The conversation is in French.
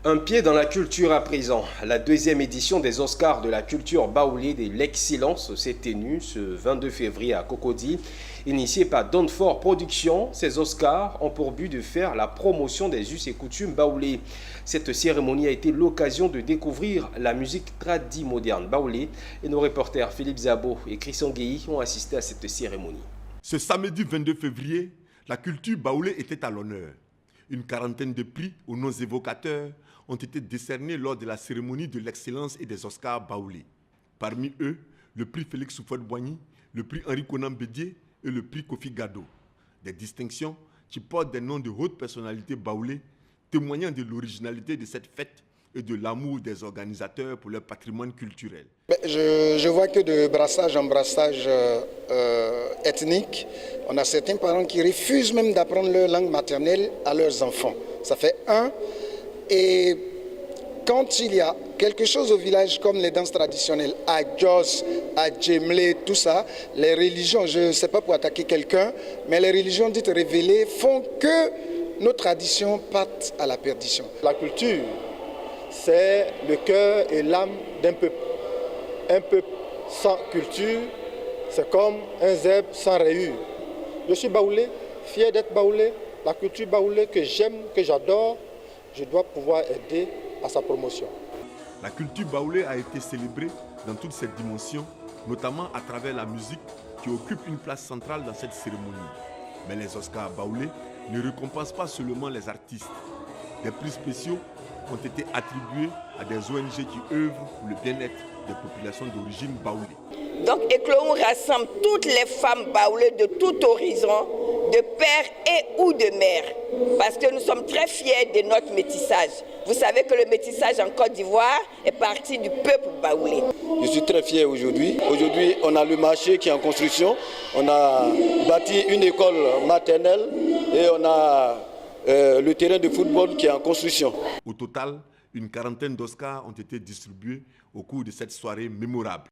Un pied dans la culture à présent. La deuxième édition des Oscars de la culture baoulée de l'excellence s'est tenue ce 22 février à Cocody. Initiée par Donfort Productions, ces Oscars ont pour but de faire la promotion des us et coutumes baoulés. Cette cérémonie a été l'occasion de découvrir la musique tradie moderne baoulée et nos reporters Philippe Zabo et Christian Guéhi ont assisté à cette cérémonie. Ce samedi 22 février, la culture baoulée était à l'honneur. Une quarantaine de prix aux noms évocateurs ont été décernés lors de la cérémonie de l'excellence et des Oscars baoulés. Parmi eux, le prix Félix Houphouët-Boigny, le prix Henri Konan Bédié et le prix Kofi Gado. Des distinctions qui portent des noms de hautes personnalités baoulées, témoignant de l'originalité de cette fête et de l'amour des organisateurs pour leur patrimoine culturel. Je vois que de brassage en brassage ethnique, on a certains parents qui refusent même d'apprendre leur langue maternelle à leurs enfants. Ça fait un. Et quand il y a quelque chose au village comme les danses traditionnelles, à Jos, à Djemlé, tout ça, les religions, je ne sais pas pour attaquer quelqu'un, mais les religions dites révélées font que nos traditions partent à la perdition. La culture, c'est le cœur et l'âme d'un peuple. Un peuple sans culture, c'est comme un zèbre sans rayures. Je suis baoulé, fier d'être baoulé. La culture baoulée que j'aime, que j'adore, je dois pouvoir aider à sa promotion. La culture baoulée a été célébrée dans toutes ses dimensions, notamment à travers la musique qui occupe une place centrale dans cette cérémonie. Mais les Oscars baoulés ne récompensent pas seulement les artistes. Des prix spéciaux ont été attribués à des ONG qui œuvrent pour le bien-être des populations d'origine baoulée. Donc Éclon rassemble toutes les femmes baoulées de tout horizon, de père et ou de mère, parce que nous sommes très fiers de notre métissage. Vous savez que le métissage en Côte d'Ivoire est parti du peuple baoulé. Je suis très fier aujourd'hui. Aujourd'hui, on a le marché qui est en construction, on a bâti une école maternelle et on a le terrain de football qui est en construction. Au total, une quarantaine d'Oscars ont été distribués au cours de cette soirée mémorable.